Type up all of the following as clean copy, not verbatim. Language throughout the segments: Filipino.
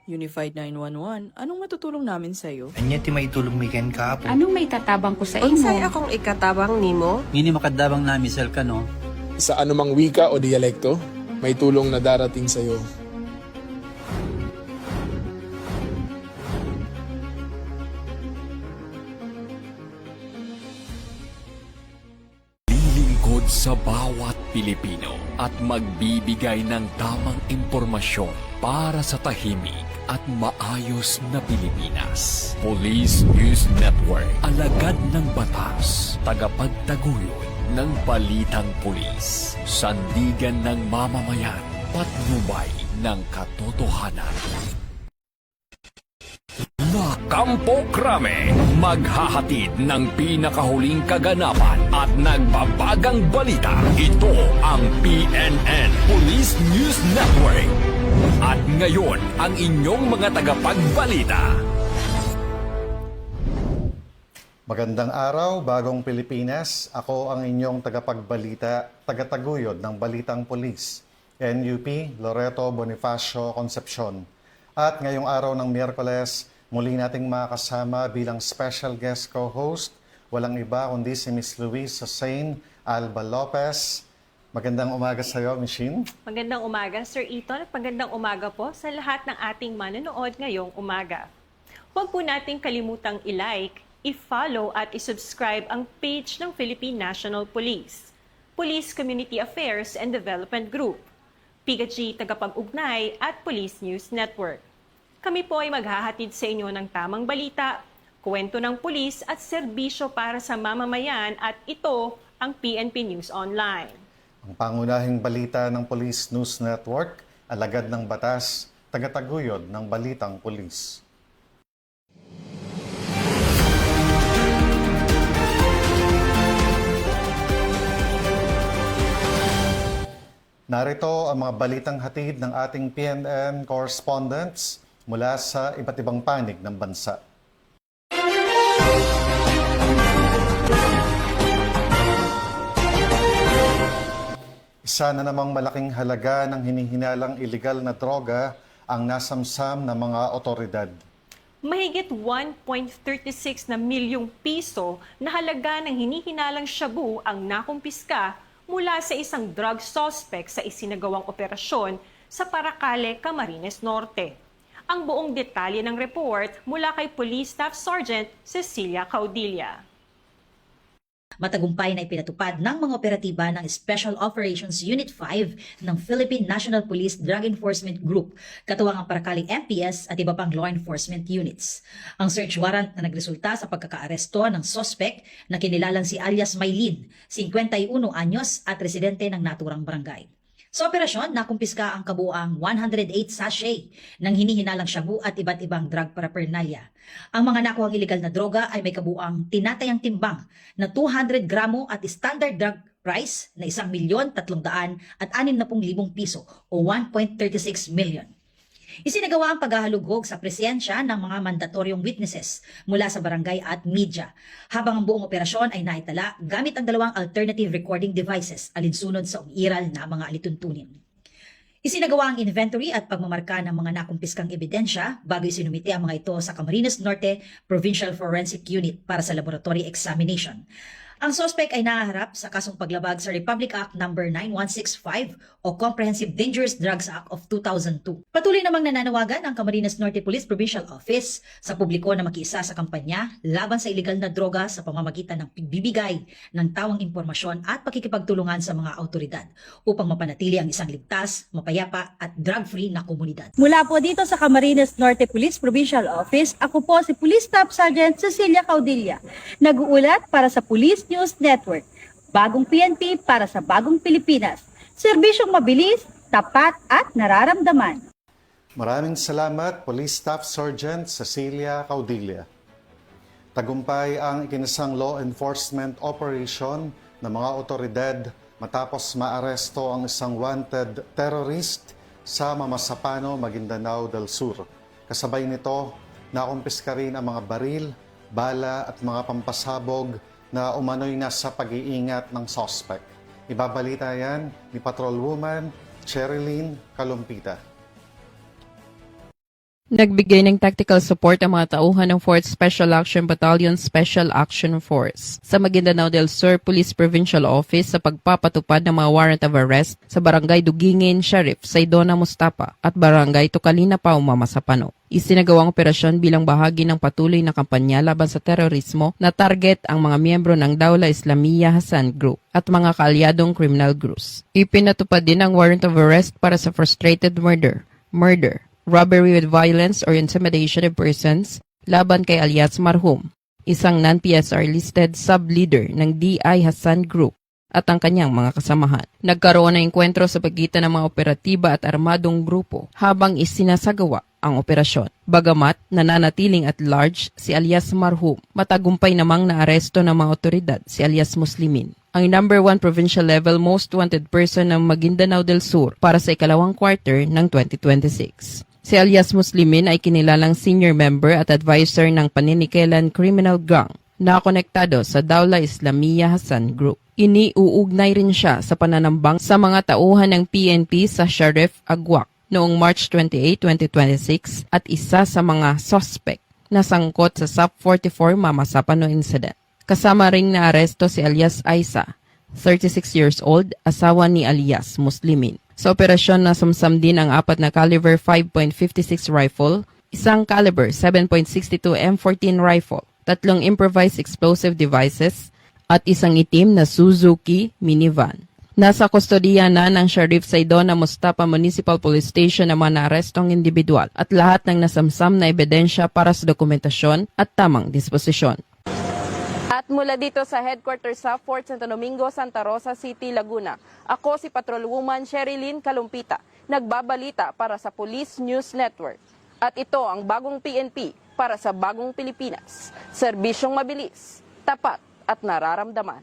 Unified 911, anong matutulong namin sa'yo? Anya ti maitulong mi ken kapo. Anong may tatabang ko sa Unsay imo? akong ikatabang nimo? Ngini makadabang na misal ka no. Sa anumang wika o dialekto, may tulong na darating sa iyo. Lilingkod sa bawat Pilipino at magbibigay ng tamang impormasyon para sa tahimik at maayos na Pilipinas. Police News Network, alagad ng batas, tagapagtaguyod ng balitang pulis, sandigan ng mamamayan, patnubay ng katotohanan. La Campo Crame, maghahatid ng pinakahuling kaganapan at nagbabagang balita. Ito ang PNN Police News Network. At ngayon, ang inyong mga tagapagbalita. Magandang araw, Bagong Pilipinas. Ako ang inyong tagapagbalita, tagataguyod ng Balitang Pulis, NUP Loreto Bonifacio Concepcion. At ngayong araw ng Miyerkules, muli nating makasama bilang special guest co-host, walang iba kundi si Miss Luis Hussein Alba Lopez. Magandang umaga sa iyo, Michin. Magandang umaga, Sir Eton, at magandang umaga po sa lahat ng ating manonood ngayong umaga. Huwag po nating kalimutang i-like, i-follow at i-subscribe ang page ng Philippine National Police, Police Community Affairs and Development Group, PIGAG Tagapag-Ugnay at Police News Network. Kami po ay maghahatid sa inyo ng tamang balita, kwento ng pulis at serbisyo para sa mamamayan at ito ang PNP News Online. Ang pangunahing balita ng Police News Network, alagad ng batas, tagataguyod ng Balitang Pulis. Narito ang mga balitang hatid ng ating PNN correspondents mula sa iba't ibang panig ng bansa. Isa na namang malaking halaga ng hinihinalang iligal na droga ang nasamsam ng mga otoridad. Mahigit 1.36 na milyong piso na halaga ng hinihinalang shabu ang nakumpiska mula sa isang drug suspect sa isinagawang operasyon sa Paracale, Camarines Norte. Ang buong detalye ng report mula kay Police Staff Sergeant Cecilia Caudilla. Matagumpay na ipinatupad ng mga operatiba ng Special Operations Unit 5 ng Philippine National Police Drug Enforcement Group, katuwang ang Paracale MPS at iba pang law enforcement units. Ang search warrant na nagresulta sa pagkakaaresto ng suspect na kinilalang si alias Maylin, 51 anyos at residente ng naturang barangay. Sa operasyon, nakumpiska ang kabuang 108 sachet ng hinihinalang shabu at iba't ibang drug paraphernalia. Ang mga nakuhang illegal na droga ay may kabuang tinatayang timbang na 200 gramo at standard drug price na 1,360,000 at 60,000 piso o 1.36 million. Isinagawa ang paghahalugog sa presensya ng mga mandatoryong witnesses mula sa barangay at media, habang ang buong operasyon ay naitala gamit ang dalawang alternative recording devices alinsunod sa umiiral na mga alituntunin. Isinagawa ang inventory at pagmamarka ng mga nakumpiskang ebidensya bago isinumite ang mga ito sa Camarines Norte Provincial Forensic Unit para sa laboratory examination. Ang suspect ay nahaharap sa kasong paglabag sa Republic Act No. 9165 o Comprehensive Dangerous Drugs Act of 2002. Patuloy namang nananawagan ang Camarines Norte Police Provincial Office sa publiko na makiisa sa kampanya laban sa iligal na droga sa pamamagitan ng pagbibigay ng tawang impormasyon at pakikipagtulungan sa mga autoridad upang mapanatili ang isang ligtas, mapayapa at drug-free na komunidad. Mula po dito sa Camarines Norte Police Provincial Office, ako po si Police Staff Sergeant Cecilia Caudilla, nag-uulat para sa Police News Network, bagong PNP para sa bagong Pilipinas. Serbisyong mabilis, tapat at nararamdaman. Maraming salamat, Police Staff Sergeant Cecilia Caudilla. Tagumpay ang ikinasang law enforcement operation ng mga otoridad matapos maaresto ang isang wanted terrorist sa Mamasapano, Maguindanao del Sur. Kasabay nito, nakumpiska rin ang mga baril, bala at mga pampasabog na umano'y nasa pag-iingat ng suspect. Ibabalita yan ni Patrolwoman Cherilyn Calumpita. Nagbigay ng tactical support ang mga tauhan ng 4th Special Action Battalion Special Action Force sa Maguindanao del Sur Police Provincial Office sa pagpapatupad ng mga warrant of arrest sa Barangay Dugingin, Sheriff Saidona Mustapa at Barangay Tukalina Pao, Mamasapano. Isinagawang operasyon bilang bahagi ng patuloy na kampanya laban sa terorismo na target ang mga miyembro ng Dawla Islamiyya Hassan Group at mga kaalyadong criminal groups. Ipinatupad din ang warrant of arrest para sa frustrated murder, robbery with violence or intimidation of persons laban kay alias Marhum, isang non-PSR listed sub-leader ng DI Hassan Group at ang kanyang mga kasamahan. Nagkaroon ng enkwentro sa pagitan ng mga operatiba at armadong grupo habang isinasagawa ang operasyon. Bagamat nananatiling at large si alias Marhum, matagumpay namang naaresto ng mga otoridad si alias Muslimin, ang number 1 provincial level most wanted person ng Maguindanao del Sur para sa ikalawang quarter ng 2026. Si alias Muslimin ay kinilalang senior member at advisor ng Paniniquelan Criminal Gang na konektado sa Dawla Islamiyya Hassan Group. Iniuugnay rin siya sa pananambang sa mga tauhan ng PNP sa Sheriff Agwak noong March 28, 2026 at isa sa mga suspect na sangkot sa SUP 44 Mamasapano incident. Kasama ring naaresto si alias Aisa, 36 years old, asawa ni alias Muslimin. Sa operasyon na sumsam din ang 4 na caliber 5.56 rifle, isang caliber 7.62 M14 rifle, 3 improvised explosive devices, at isang itim na Suzuki minivan. Nasa kustodiya na ng Sheriff Saidona Mustapa Municipal Police Station ang mga naarestong individual at lahat ng nasamsam na ebidensya para sa dokumentasyon at tamang disposisyon. At mula dito sa headquarters sa Fort Santo Domingo, Santa Rosa City, Laguna, ako si Patrolwoman Sherilyn Kalumpita, nagbabalita para sa Police News Network. At ito ang bagong PNP para sa bagong Pilipinas. Serbisyong mabilis, tapat at nararamdaman.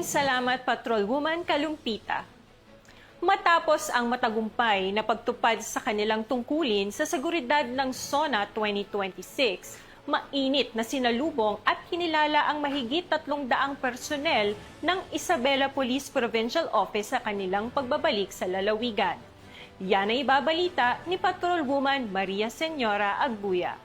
Salamat, Patrolwoman Kalumpita. Matapos ang matagumpay na pagtupad sa kanilang tungkulin sa seguridad ng SONA 2026, mainit na sinalubong at kinilala ang mahigit 300 personnel ng Isabela Police Provincial Office sa kanilang pagbabalik sa lalawigan. Yan ay ibabalita ni Patrolwoman Maria Senyora Agbuya.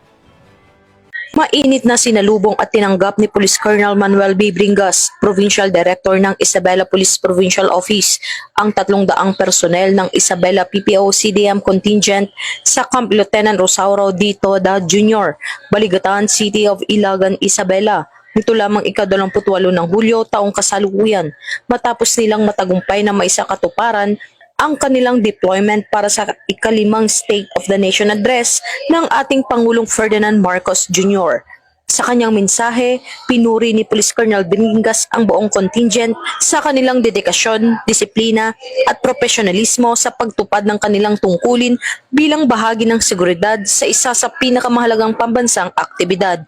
Mainit na sinalubong at tinanggap ni Police Colonel Manuel B. Bringas, Provincial Director ng Isabela Police Provincial Office, ang 300 personnel ng Isabela PPO CDM contingent sa Camp Lieutenant Rosauro D. Toda Jr., Baligatan City of Ilagan, Isabela. Ito lamang ika-28 ng Hulyo taong kasalukuyan, matapos nilang matagumpay na maisakatuparan ang kanilang deployment para sa ika-5 State of the Nation address ng ating Pangulong Ferdinand Marcos Jr. Sa kanyang mensahe, pinuri ni Police Colonel Bringas ang buong contingent sa kanilang dedikasyon, disiplina at profesionalismo sa pagtupad ng kanilang tungkulin bilang bahagi ng seguridad sa isa sa pinakamahalagang pambansang aktibidad.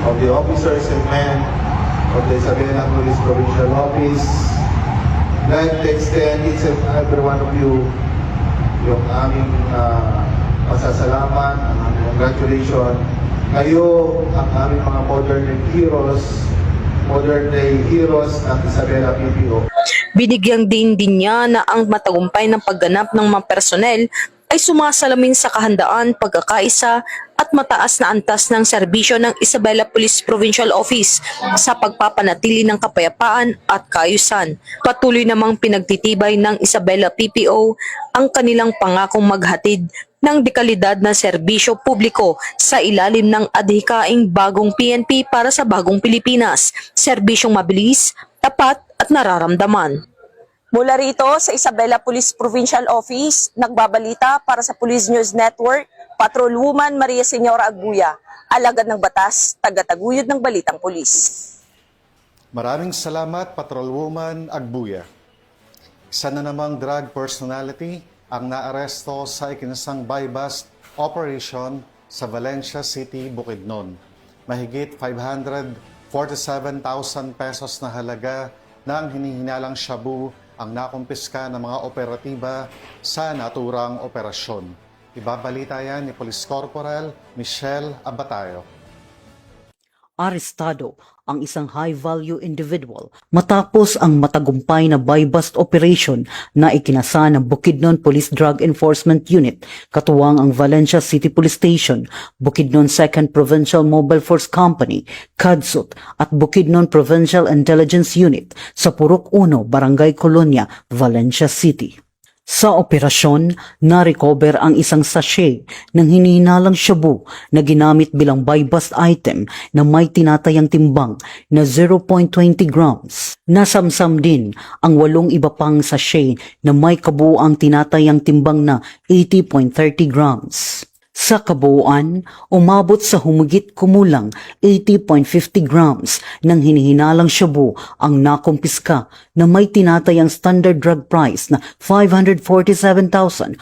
Of the officers and men of the Isabela Police Provincial Office, like to extend each and every one of you yung aming pasasalamat, ang aming congratulations. Kayo ang aming mga modern day heroes ng Isabela PPO. Binigyang din niya na ang matagumpay ng pagganap ng mga personnel ay sumasalamin sa kahandaan, pagkakaisa at mataas na antas ng serbisyo ng Isabela Police Provincial Office sa pagpapanatili ng kapayapaan at kaayusan. Patuloy namang pinagtitibay ng Isabela PPO ang kanilang pangakong maghatid ng dekalidad na serbisyo publiko sa ilalim ng adhikaing bagong PNP para sa bagong Pilipinas, serbisyong mabilis, tapat at nararamdaman. Mula rito sa Isabela Police Provincial Office, nagbabalita para sa Police News Network, Patrolwoman Maria Senyora Agbuya, alagad ng batas, tagataguyod ng balitang pulis. Maraming salamat, Patrolwoman Agbuya. Isa na namang drug personality ang naaresto sa ikinasang buy-bust operation sa Valencia City, Bukidnon. Mahigit 547,000 pesos na halaga ng hinihinalang shabu ang nakumpiska ng mga operatiba sa naturang operasyon. Ibabalita yan ni Police Corporal Michelle Abatayo. Arestado ang isang high-value individual matapos ang matagumpay na buy-bust operation na ikinasa ng Bukidnon Police Drug Enforcement Unit, katuwang ang Valencia City Police Station, Bukidnon 2nd Provincial Mobile Force Company, CADSUT at Bukidnon Provincial Intelligence Unit sa Purok 1, Barangay Colonia, Valencia City. Sa operasyon, na-recover ang isang sachet ng hinihinalang shabu na ginamit bilang buy-bust item na may tinatayang timbang na 0.20 grams. Nasamsam din ang 8 iba pang sachet na may kabuuang tinatayang timbang na 80.30 grams. Sa kabuuan, umabot sa humigit kumulang 80.50 grams ng hinihinalang shabu ang nakumpiska na may tinatayang standard drug price na 547,400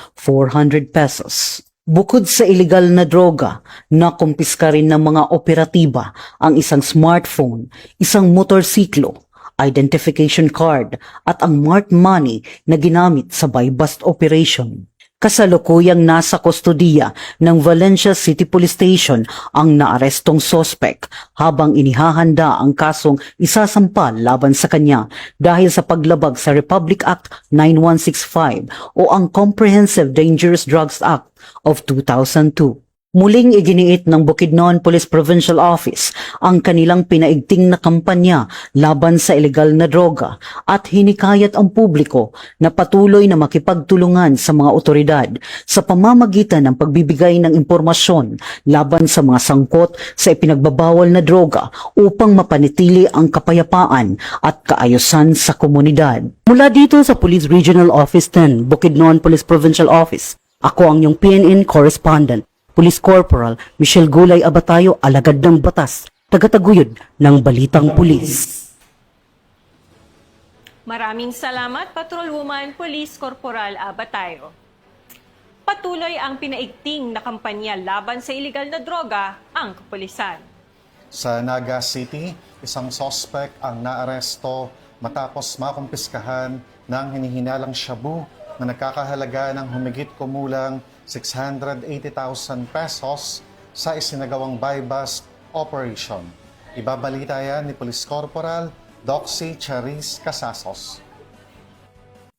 pesos. Bukod sa ilegal na droga, nakumpiska rin ng mga operatiba ang isang smartphone, isang motorsiklo, identification card at ang marked money na ginamit sa buy-bust operation. Kasalukuyang nasa kustodiya ng Valencia City Police Station ang naarestong sospek habang inihahanda ang kasong isasampal laban sa kanya dahil sa paglabag sa Republic Act 9165 o ang Comprehensive Dangerous Drugs Act of 2002. Muling iginiit ng Bukidnon Police Provincial Office ang kanilang pinaigting na kampanya laban sa ilegal na droga at hinikayat ang publiko na patuloy na makipagtulungan sa mga otoridad sa pamamagitan ng pagbibigay ng impormasyon laban sa mga sangkot sa ipinagbabawal na droga upang mapanatili ang kapayapaan at kaayusan sa komunidad. Mula dito sa Police Regional Office 10, Bukidnon Police Provincial Office, ako ang iyong PNN correspondent, Police Corporal Michelle Gulay Abatayo, alagad ng batas, tagataguyod ng Balitang Pulis. Maraming salamat, Patrolwoman Police Corporal Abatayo. Patuloy ang pinaigting na kampanya laban sa iligal na droga ang kapulisan. Sa Naga City, isang sospek ang naaresto matapos makumpiskahan ng hinihinalang shabu na nagkakahalaga ng humigit kumulang 680,000 pesos sa isinagawang buy-bust operation. Ibabalita yan ni Police Corporal Doxy Charis Casasos.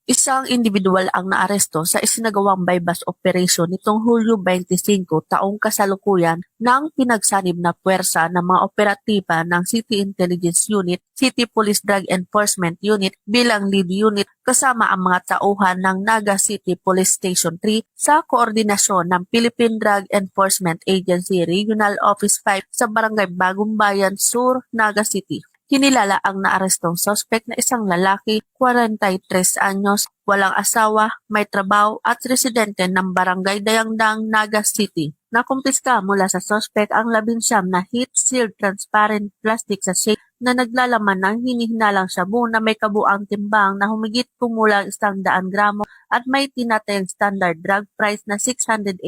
Isang individual ang naaresto sa isinagawang buy-bust operation nitong Hulyo 25 taong kasalukuyan ng pinagsanib na puwersa ng mga operatiba ng City Intelligence Unit, City Police Drug Enforcement Unit bilang lead unit kasama ang mga tauhan ng Naga City Police Station 3 sa koordinasyon ng Philippine Drug Enforcement Agency Regional Office 5 sa Barangay Bagong Bayan Sur, Naga City. Kinilala ang naarestong suspect na isang lalaki, 43 anyos, walang asawa, may trabaho at residente ng Barangay Dayangdang, Naga City. Nakumpiska mula sa suspect ang 19 na heat-sealed transparent plastic sachet na naglalaman ng hinihinalang shabu na may kabuang timbang na humigit kumulang 100 gramo at may tinatayang standard drug price na 680,000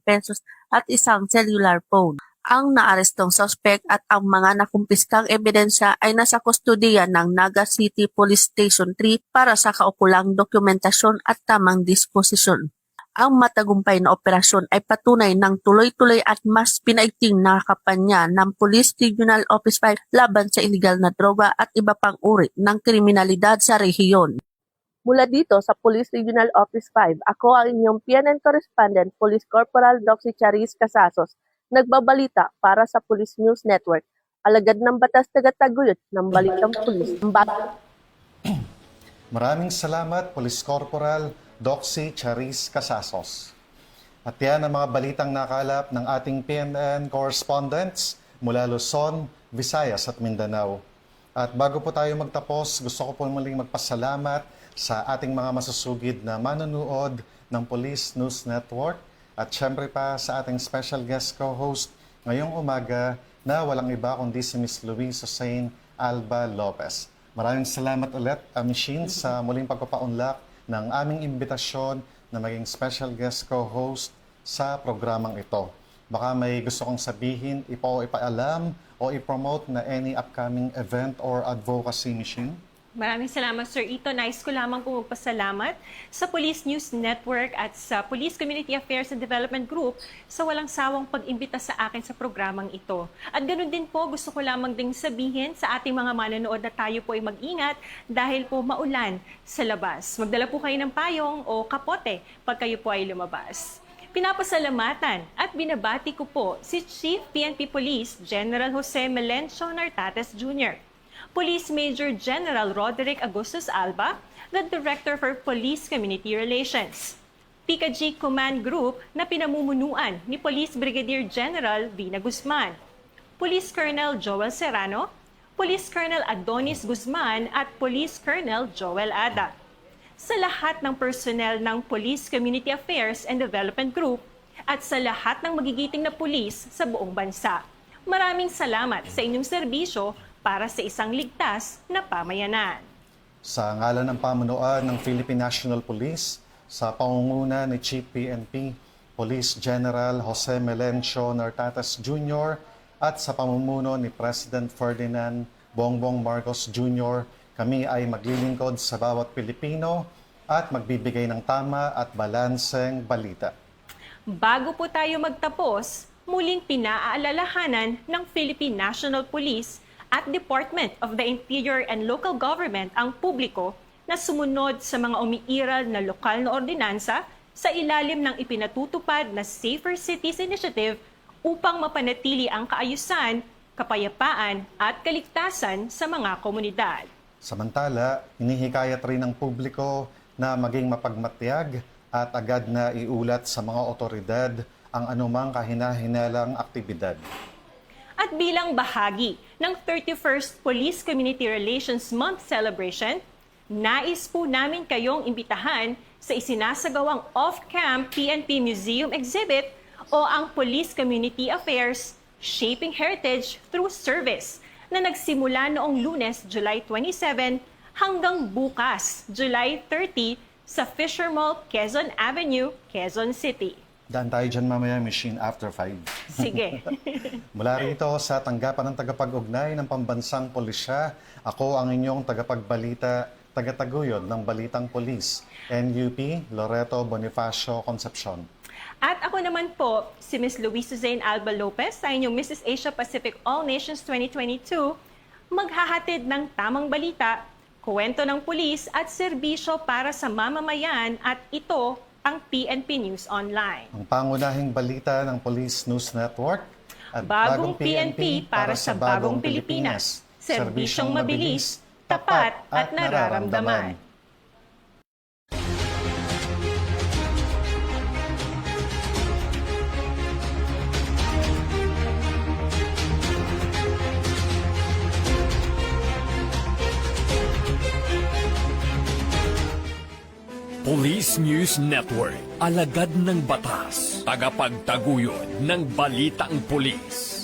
pesos at isang cellular phone. Ang naarestong suspect at ang mga nakumpiskang ebidensya ay nasa kustodiya ng Naga City Police Station 3 para sa kaukulang dokumentasyon at tamang disposisyon. Ang matagumpay na operasyon ay patunay ng tuloy-tuloy at mas pinaigting na kampanya ng Police Regional Office 5 laban sa iligal na droga at iba pang uri ng kriminalidad sa rehiyon. Mula dito sa Police Regional Office 5, ako ang inyong PNN correspondent, Police Corporal Doxy Charis Casasos, nagbabalita para sa Police News Network, alagad ng batas tagataguyod ng Balitang Pulis. Maraming salamat, Police Corporal Doxy Charis Casasos. At yan ang mga balitang nakalap ng ating PNN correspondents mula Luzon, Visayas at Mindanao. At bago po tayo magtapos, gusto ko po muling magpasalamat sa ating mga masusugid na manonood ng Police News Network. At syempre pa sa ating special guest co-host ngayong umaga na walang iba kundi si Ms. Luis Hussein Alba Lopez. Maraming salamat ulit, Amishin, sa muling pagpapaunlak ng aming imbitasyon na maging special guest co-host sa programang ito. Baka may gusto kong sabihin, ipaalam o i-promote na any upcoming event or advocacy mission? Maraming salamat, Sir Ito. Nais ko lamang po magpasalamat sa Police News Network at sa Police Community Affairs and Development Group sa walang sawang pag-imbita sa akin sa programang ito. At ganoon din po, gusto ko lamang ding sabihin sa ating mga manonood na tayo po ay mag-ingat dahil po maulan sa labas. Magdala po kayo ng payong o kapote pag kayo po ay lumabas. Pinapasalamatan at binabati ko po si Chief PNP Police General Jose Melencio Nartates Jr., Police Major General Roderick Agustus Alba, the Director for Police Community Relations, PKG Command Group na pinamumunuan ni Police Brigadier General Vina Guzman, Police Colonel Joel Serrano, Police Colonel Adonis Guzman at Police Colonel Joel Ada. Sa lahat ng personnel ng Police Community Affairs and Development Group at sa lahat ng magigiting na pulis sa buong bansa. Maraming salamat sa inyong serbisyo para sa isang ligtas na pamayanan. Sa ngalan ng pamunuan ng Philippine National Police, sa pangunguna ni Chief PNP, Police General Jose Melencio Nartates Jr. at sa pamumuno ni President Ferdinand Bongbong Marcos Jr., kami ay maglilingkod sa bawat Pilipino at magbibigay ng tama at balanseng balita. Bago po tayo magtapos, muling pinaaalalahanan ng Philippine National Police at Department of the Interior and Local Government ang publiko na sumunod sa mga umiiral na lokal na ordinansa sa ilalim ng ipinatutupad na Safer Cities Initiative upang mapanatili ang kaayusan, kapayapaan at kaligtasan sa mga komunidad. Samantala, inihikayat rin ng publiko na maging mapagmatyag at agad na iulat sa mga otoridad ang anumang kahina-hinalang aktibidad. At bilang bahagi ng 31st Police Community Relations Month celebration, nais po namin kayong imbitahan sa isinasagawang off-camp PNP Museum Exhibit o ang Police Community Affairs Shaping Heritage Through Service na nagsimula noong Lunes, July 27 hanggang bukas, July 30 sa Fisher Mall, Quezon Avenue, Quezon City. Daan tayo dyan mamaya, machine after 5. Sige. Mula rito sa tanggapan ng tagapag-ugnay ng Pambansang Pulisya, ako ang inyong tagapagbalita, tagataguyod ng Balitang Pulis, NUP Loreto Bonifacio Concepcion. At ako naman po, si Ms. Luis Suzanne Alba Lopez, sa inyong Mrs. Asia Pacific All Nations 2022, maghahatid ng tamang balita, kwento ng pulis at serbisyo para sa mamamayan at ito ang PNP News Online. Ang pangunahing balita ng Police News Network at Bagong PNP para sa bagong Pilipinas. Serbisyong mabilis, tapat at nararamdaman. Police News Network, alagad ng batas, tagapagtaguyod ng balitang pulis.